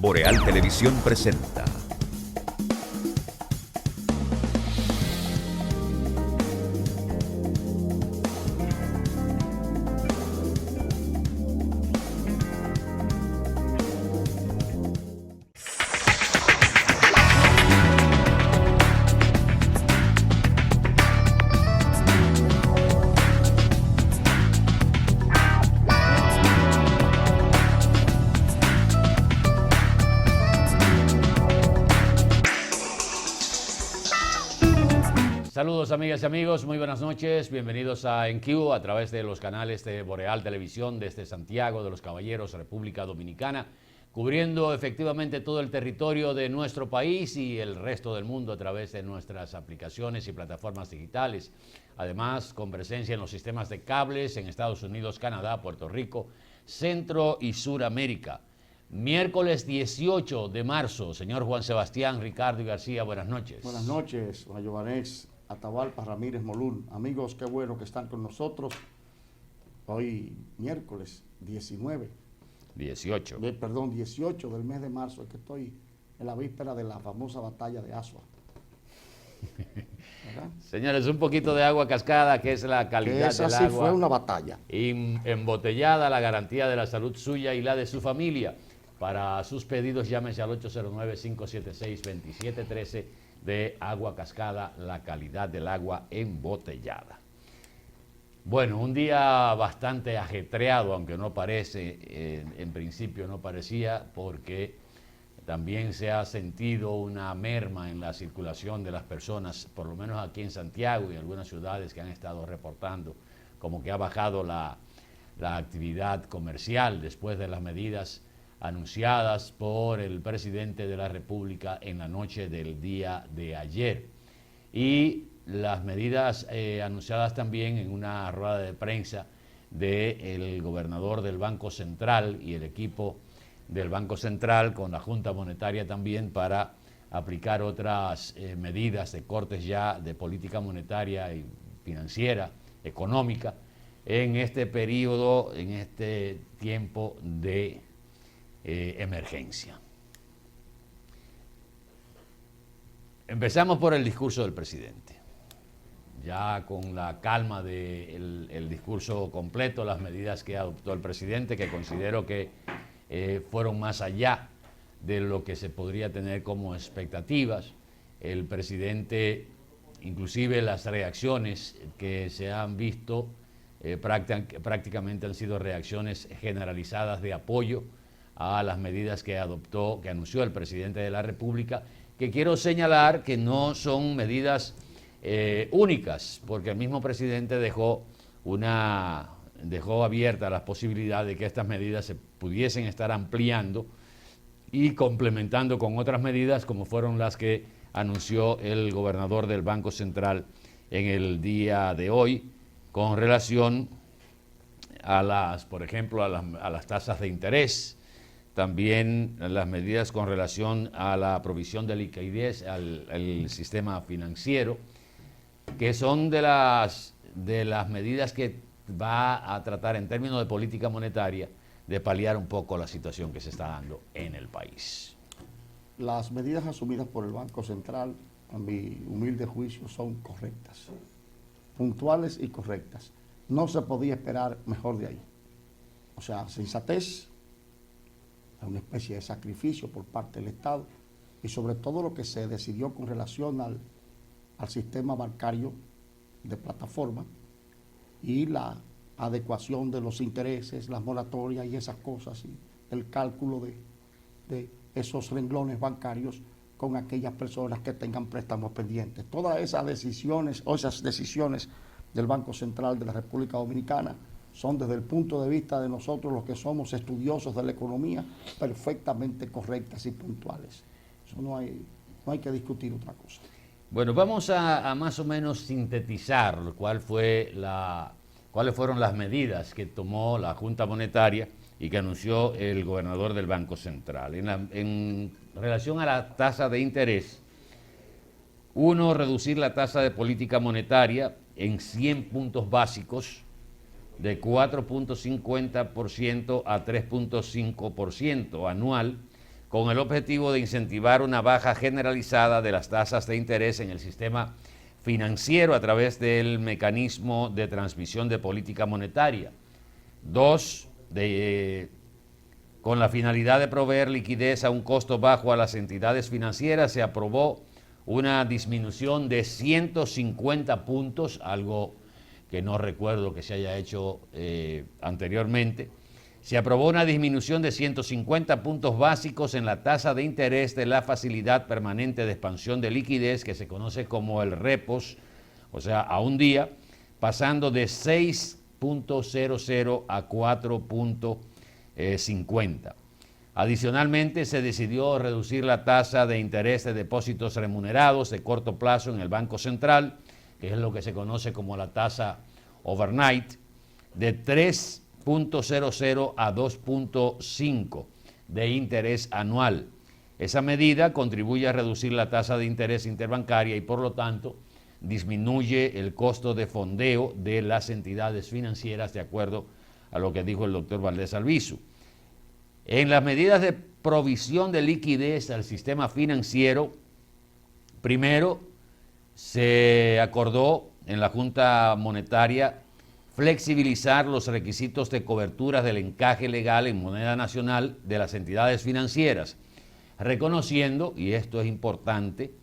Boreal Televisión presenta. Saludos amigas y amigos, muy buenas noches, bienvenidos a EnQ a través de los canales de Boreal Televisión desde Santiago de los Caballeros, República Dominicana, cubriendo efectivamente todo el territorio de nuestro país y el resto del mundo a través de nuestras aplicaciones y plataformas digitales. Además, con presencia en los sistemas de cables en Estados Unidos, Canadá, Puerto Rico, Centro y Suramérica. Miércoles 18 de marzo, señor Juan Sebastián Ricardo y García, buenas noches. Buenas noches, doña Giovanés, Atahualpa Ramírez Molún. Amigos, qué bueno que están con nosotros. Hoy miércoles 18 del mes de marzo, es que estoy en la víspera de la famosa batalla de Asua. Señores, un poquito de agua cascada, que es la calidad esa del sí agua. Fue una batalla. Embotellada, la garantía de la salud suya y la de su familia. Para sus pedidos, llámese al 809-576-2713 de agua cascada, la calidad del agua embotellada. Bueno, un día bastante ajetreado, aunque no parece, en principio no parecía, porque también se ha sentido una merma en la circulación de las personas, por lo menos aquí en Santiago y en algunas ciudades que han estado reportando, como que ha bajado la actividad comercial después de las medidas anunciadas por el presidente de la República en la noche del día de ayer. Y las medidas anunciadas también en una rueda de prensa del gobernador del Banco Central y el equipo del Banco Central con la Junta Monetaria también para aplicar otras medidas de cortes ya de política monetaria y financiera, económica, en este periodo, en este tiempo de emergencia. Empezamos por el discurso del presidente. Ya con la calma del discurso completo, las medidas que adoptó el presidente, que considero que fueron más allá de lo que se podría tener como expectativas. El presidente, inclusive las reacciones que se han visto, prácticamente han sido reacciones generalizadas de apoyo a las medidas que adoptó, que anunció el presidente de la República, que quiero señalar que no son medidas únicas, porque el mismo presidente dejó abierta la posibilidad de que estas medidas se pudiesen estar ampliando y complementando con otras medidas como fueron las que anunció el gobernador del Banco Central en el día de hoy con relación a por ejemplo, a las tasas de interés, también las medidas con relación a la provisión de liquidez al sistema financiero, que son de las medidas que va a tratar en términos de política monetaria de paliar un poco la situación que se está dando en el país. Las medidas asumidas por el Banco Central, a mi humilde juicio, son correctas, puntuales y correctas. No se podía esperar mejor de ahí. O sea, sensatez, una especie de sacrificio por parte del Estado y sobre todo lo que se decidió con relación al sistema bancario de plataforma y la adecuación de los intereses, las moratorias y esas cosas, y el cálculo de esos renglones bancarios con aquellas personas que tengan préstamos pendientes. Todas esas decisiones del Banco Central de la República Dominicana son, desde el punto de vista de nosotros los que somos estudiosos de la economía, perfectamente correctas y puntuales. Eso no hay que discutir otra cosa. Bueno, vamos a más o menos sintetizar cuáles fueron las medidas que tomó la Junta Monetaria y que anunció el gobernador del Banco Central. En relación a la tasa de interés, uno, reducir la tasa de política monetaria en 100 puntos básicos, de 4.50% a 3.5% anual, con el objetivo de incentivar una baja generalizada de las tasas de interés en el sistema financiero a través del mecanismo de transmisión de política monetaria. 2. Con la finalidad de proveer liquidez a un costo bajo a las entidades financieras, se aprobó una disminución de 150 puntos, algo que no recuerdo que se haya hecho anteriormente. Se aprobó una disminución de 150 puntos básicos en la tasa de interés de la facilidad permanente de expansión de liquidez, que se conoce como el repos, o sea, a un día, pasando de 6.00 a 4.50. Adicionalmente, se decidió reducir la tasa de interés de depósitos remunerados de corto plazo en el Banco Central, que es lo que se conoce como la tasa overnight, de 3.00 a 2.5 de interés anual. Esa medida contribuye a reducir la tasa de interés interbancaria y, por lo tanto, disminuye el costo de fondeo de las entidades financieras, de acuerdo a lo que dijo el doctor Valdés Albizu. En las medidas de provisión de liquidez al sistema financiero, primero se acordó en la Junta Monetaria flexibilizar los requisitos de cobertura del encaje legal en moneda nacional de las entidades financieras, reconociendo, y esto es importante,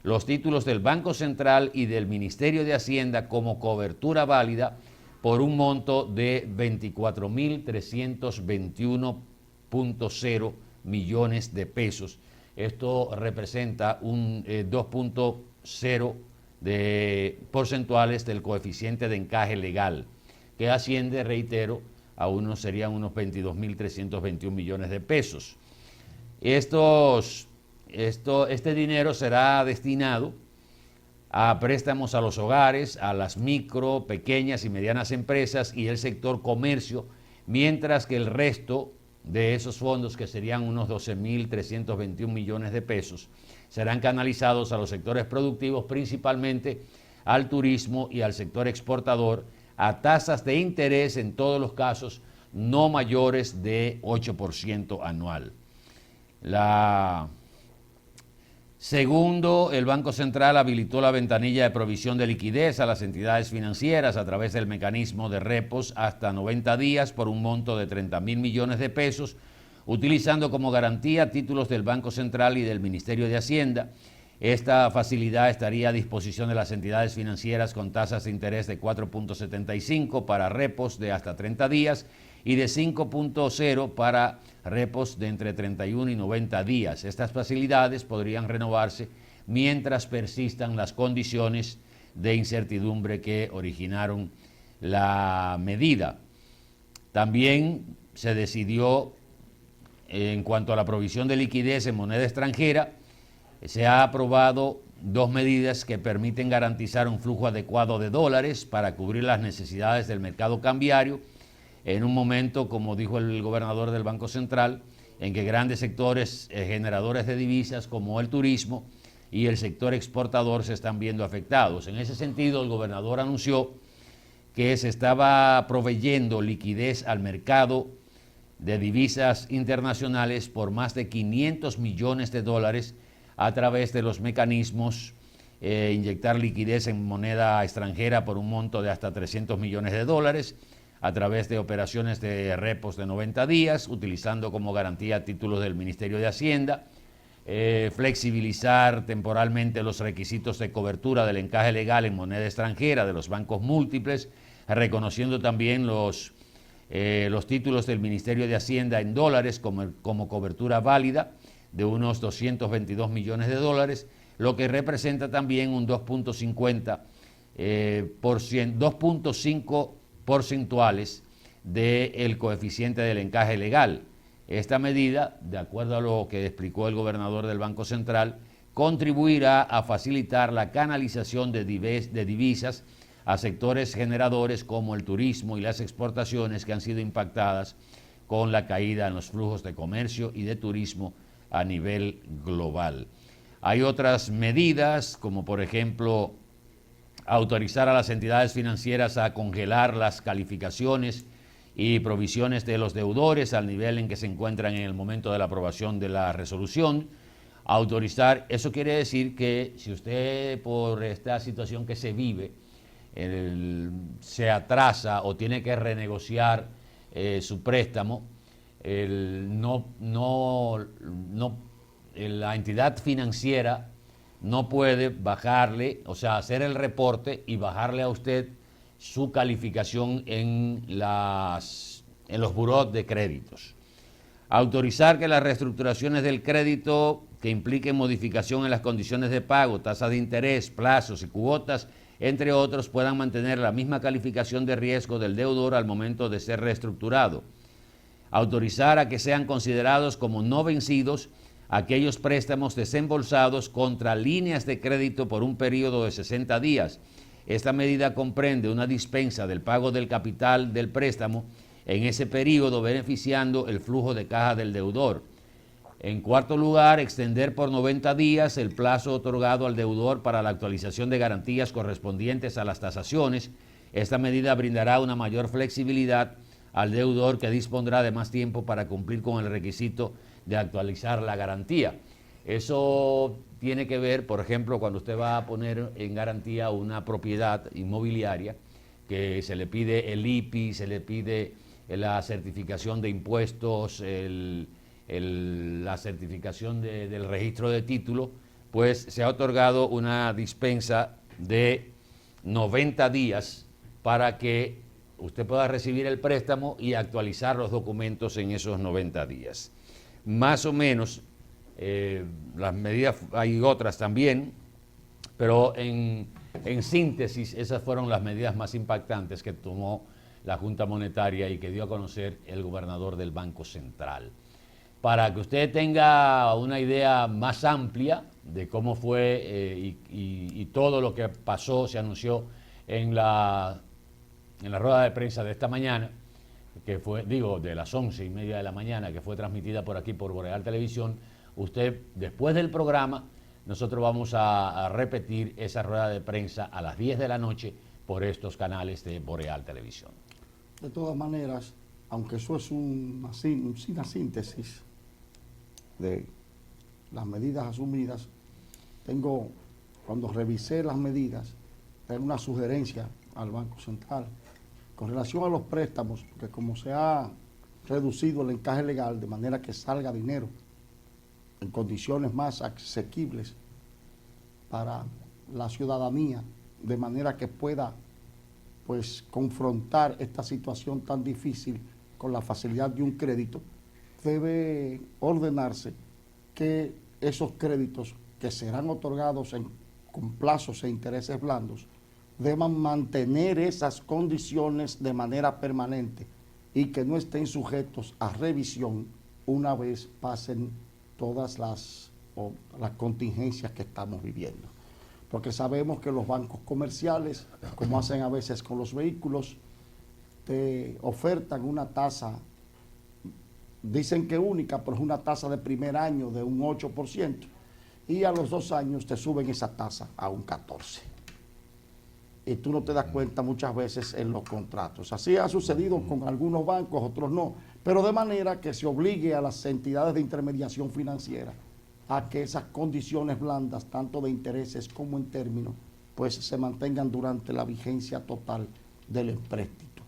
los títulos del Banco Central y del Ministerio de Hacienda como cobertura válida por un monto de 24.321.0 millones de pesos. Esto representa un 2.0 de porcentuales del coeficiente de encaje legal, que asciende, reitero, serían unos 22.321 millones de pesos. Este dinero será destinado a préstamos a los hogares, a las micro, pequeñas y medianas empresas y el sector comercio, mientras que el resto de esos fondos, que serían unos 12.321 millones de pesos, serán canalizados a los sectores productivos, principalmente al turismo y al sector exportador, a tasas de interés en todos los casos no mayores de 8% anual. Segundo, el Banco Central habilitó la ventanilla de provisión de liquidez a las entidades financieras a través del mecanismo de repos hasta 90 días por un monto de 30.000 millones de pesos, utilizando como garantía títulos del Banco Central y del Ministerio de Hacienda. Esta facilidad estaría a disposición de las entidades financieras con tasas de interés de 4.75 para repos de hasta 30 días y de 5.0 para repos de entre 31 y 90 días. Estas facilidades podrían renovarse mientras persistan las condiciones de incertidumbre que originaron la medida. También se decidió, en cuanto a la provisión de liquidez en moneda extranjera, se ha aprobado dos medidas que permiten garantizar un flujo adecuado de dólares para cubrir las necesidades del mercado cambiario en un momento, como dijo el gobernador del Banco Central, en que grandes sectores generadores de divisas como el turismo y el sector exportador se están viendo afectados. En ese sentido, el gobernador anunció que se estaba proveyendo liquidez al mercado de divisas internacionales por más de 500 millones de dólares a través de los mecanismos inyectar liquidez en moneda extranjera por un monto de hasta 300 millones de dólares, a través de operaciones de repos de 90 días, utilizando como garantía títulos del Ministerio de Hacienda, flexibilizar temporalmente los requisitos de cobertura del encaje legal en moneda extranjera de los bancos múltiples, reconociendo también los títulos del Ministerio de Hacienda en dólares como cobertura válida de unos 222 millones de dólares, lo que representa también un 2.5 porcentuales del coeficiente del encaje legal. Esta medida, de acuerdo a lo que explicó el gobernador del Banco Central, contribuirá a facilitar la canalización de divisas a sectores generadores como el turismo y las exportaciones, que han sido impactadas con la caída en los flujos de comercio y de turismo a nivel global. Hay otras medidas, como por ejemplo autorizar a las entidades financieras a congelar las calificaciones y provisiones de los deudores al nivel en que se encuentran en el momento de la aprobación de la resolución. Autorizar, eso quiere decir que si usted por esta situación que se vive se atrasa o tiene que renegociar su préstamo, la entidad financiera no puede bajarle, o sea, hacer el reporte y bajarle a usted su calificación en los burós de créditos. Autorizar que las reestructuraciones del crédito que impliquen modificación en las condiciones de pago, tasa de interés, plazos y cuotas, entre otros, puedan mantener la misma calificación de riesgo del deudor al momento de ser reestructurado. Autorizar a que sean considerados como no vencidos aquellos préstamos desembolsados contra líneas de crédito por un periodo de 60 días. Esta medida comprende una dispensa del pago del capital del préstamo en ese periodo, beneficiando el flujo de caja del deudor. En cuarto lugar, extender por 90 días el plazo otorgado al deudor para la actualización de garantías correspondientes a las tasaciones. Esta medida brindará una mayor flexibilidad al deudor, que dispondrá de más tiempo para cumplir con el requisito de actualizar la garantía. Eso tiene que ver, por ejemplo, cuando usted va a poner en garantía una propiedad inmobiliaria, que se le pide el IPI, se le pide la certificación de impuestos, la certificación del registro de título, pues se ha otorgado una dispensa de 90 días para que usted pueda recibir el préstamo y actualizar los documentos en esos 90 días. Más o menos, las medidas, hay otras también, pero en síntesis, esas fueron las medidas más impactantes que tomó la Junta Monetaria y que dio a conocer el gobernador del Banco Central. Para que usted tenga una idea más amplia de cómo fue y todo lo que pasó, se anunció en la rueda de prensa de esta mañana, que fue, de las 11:30 de la mañana, que fue transmitida por aquí por Boreal Televisión. Usted, después del programa, nosotros vamos a repetir esa rueda de prensa a las 10 de la noche por estos canales de Boreal Televisión. De todas maneras, aunque eso es una síntesis de las medidas asumidas, cuando revisé las medidas, tengo una sugerencia al Banco Central con relación a los préstamos, porque como se ha reducido el encaje legal de manera que salga dinero en condiciones más asequibles para la ciudadanía, de manera que pueda pues confrontar esta situación tan difícil con la facilidad de un crédito, debe ordenarse que esos créditos que serán otorgados con plazos e intereses blandos deban mantener esas condiciones de manera permanente y que no estén sujetos a revisión una vez pasen todas las contingencias que estamos viviendo. Porque sabemos que los bancos comerciales, como hacen a veces con los vehículos, te ofertan una tasa, dicen que única, pero es una tasa de primer año de un 8%, y a los 2 años te suben esa tasa a un 14%. Y tú no te das cuenta muchas veces en los contratos. Así ha sucedido con algunos bancos, otros no, pero de manera que se obligue a las entidades de intermediación financiera a que esas condiciones blandas, tanto de intereses como en términos, pues se mantengan durante la vigencia total del empréstito.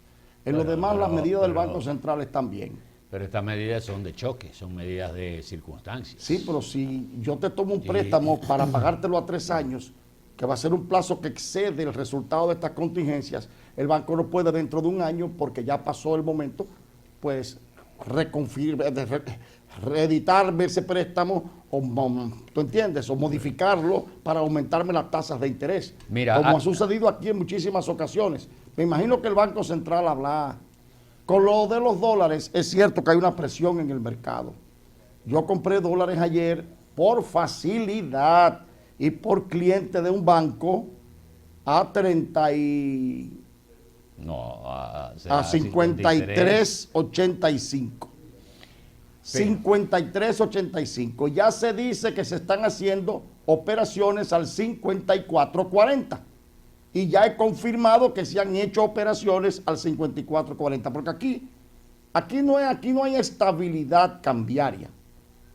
En lo demás, las medidas del Banco Central están bien. Pero estas medidas son de choque, son medidas de circunstancias. Sí, pero si yo te tomo un préstamo para pagártelo a 3 años, que va a ser un plazo que excede el resultado de estas contingencias, el banco no puede dentro de 1 año, porque ya pasó el momento, pues reeditarme ese préstamo, ¿tú entiendes? O modificarlo para aumentarme las tasas de interés. Mira, como ha sucedido aquí en muchísimas ocasiones. Me imagino que el Banco Central habla. Con lo de los dólares, es cierto que hay una presión en el mercado. Yo compré dólares ayer por facilidad y por cliente de un banco a 53.85. 53.85. Ya se dice que se están haciendo operaciones al 54.40. Y ya he confirmado que se han hecho operaciones al 54.40. Porque aquí Aquí no hay estabilidad cambiaria.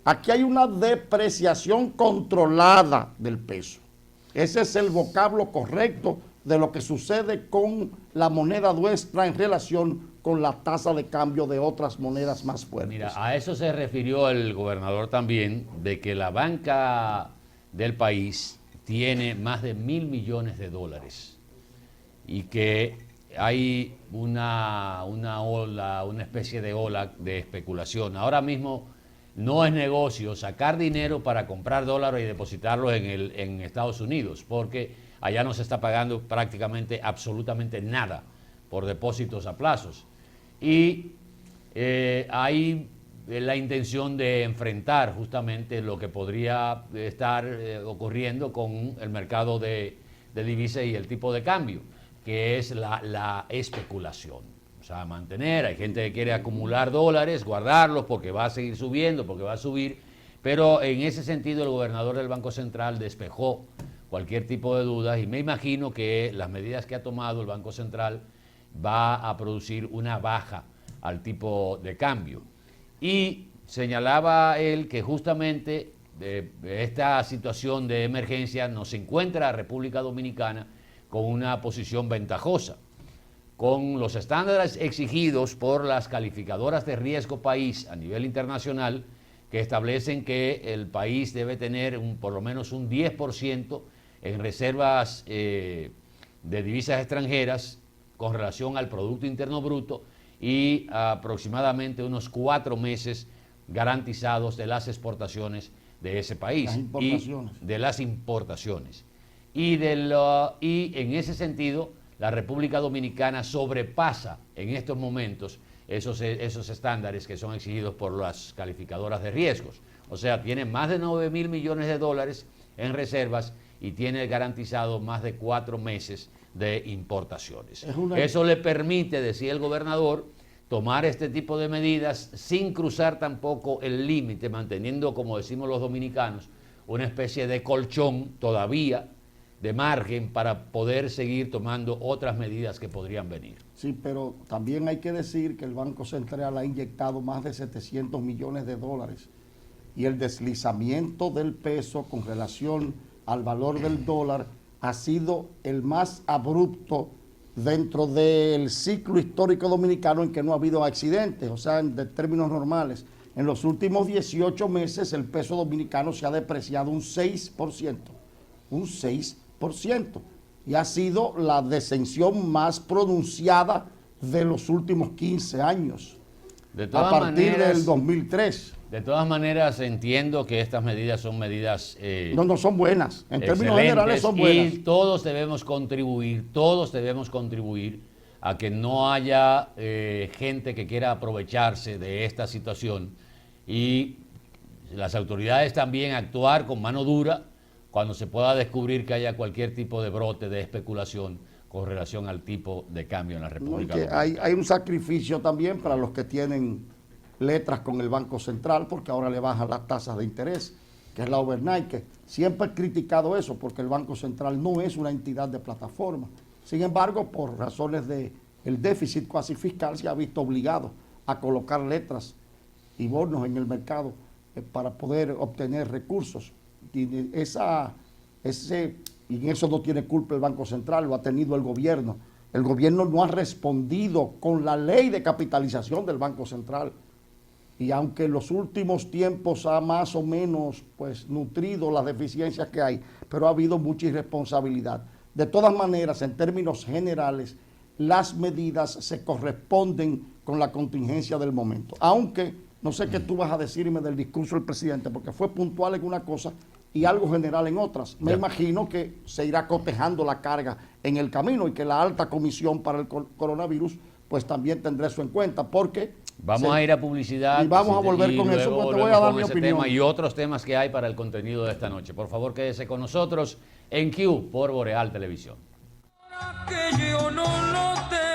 Aquí hay una depreciación controlada del peso. Ese es el vocablo correcto de lo que sucede con la moneda nuestra en relación con la tasa de cambio de otras monedas más fuertes. Mira, a eso se refirió el gobernador también, de que la banca del país tiene más de 1.000 millones de dólares y que hay una especie de ola de especulación. Ahora mismo no es negocio sacar dinero para comprar dólares y depositarlos en Estados Unidos, porque allá no se está pagando prácticamente absolutamente nada por depósitos a plazos. Y hay la intención de enfrentar justamente lo que podría estar ocurriendo con el mercado de divisas y el tipo de cambio, que es la especulación. O sea, mantener, hay gente que quiere acumular dólares, guardarlos porque va a seguir subiendo, porque va a subir, pero en ese sentido el gobernador del Banco Central despejó cualquier tipo de dudas y me imagino que las medidas que ha tomado el Banco Central va a producir una baja al tipo de cambio. Y señalaba él que justamente de esta situación de emergencia nos encuentra a República Dominicana con una posición ventajosa, con los estándares exigidos por las calificadoras de riesgo país a nivel internacional, que establecen que el país debe tener por lo menos un 10% en reservas de divisas extranjeras con relación al Producto Interno Bruto y aproximadamente unos 4 meses garantizados de las exportaciones de ese país. Las importaciones. Y de las importaciones. Y en ese sentido, la República Dominicana sobrepasa en estos momentos esos estándares que son exigidos por las calificadoras de riesgos. O sea, tiene más de 9.000 millones de dólares en reservas y tiene garantizado más de 4 meses de importaciones. Eso le permite, decía el gobernador, tomar este tipo de medidas sin cruzar tampoco el límite, manteniendo, como decimos los dominicanos, una especie de colchón todavía de margen para poder seguir tomando otras medidas que podrían venir. Sí, pero también hay que decir que el Banco Central ha inyectado más de 700 millones de dólares y el deslizamiento del peso con relación al valor del dólar ha sido el más abrupto dentro del ciclo histórico dominicano en que no ha habido accidentes, o sea, en términos normales. En los últimos 18 meses el peso dominicano se ha depreciado un 6%, un 6%, y ha sido la descensión más pronunciada de los últimos 15 años, a partir del 2003. De todas maneras, entiendo que estas medidas son medidas... no son buenas, en términos generales son buenas. Y todos debemos contribuir a que no haya gente que quiera aprovecharse de esta situación y las autoridades también actuar con mano dura cuando se pueda descubrir que haya cualquier tipo de brote de especulación con relación al tipo de cambio en la República Dominicana. Hay un sacrificio también para los que tienen letras con el Banco Central, porque ahora le bajan las tasas de interés, que es la overnight, que siempre he criticado eso, porque el Banco Central no es una entidad de plataforma. Sin embargo, por razones del déficit cuasi fiscal, se ha visto obligado a colocar letras y bonos en el mercado para poder obtener recursos. Y en eso no tiene culpa el Banco Central, lo ha tenido el gobierno. El gobierno no ha respondido con la ley de capitalización del Banco Central. Y aunque en los últimos tiempos ha más o menos nutrido las deficiencias que hay, pero ha habido mucha irresponsabilidad. De todas maneras, en términos generales, las medidas se corresponden con la contingencia del momento. Aunque no sé qué tú vas a decirme del discurso del presidente, porque fue puntual en una cosa y algo general en otras. Me imagino que se irá cotejando la carga en el camino y que la alta comisión para el coronavirus pues también tendrá eso en cuenta, porque vamos a ir a publicidad y vamos a volver con eso, pues te voy a dar mi opinión. Tema y otros temas que hay para el contenido de esta noche. Por favor, quédese con nosotros en Q por Boreal Televisión. Que yo no lo tengo.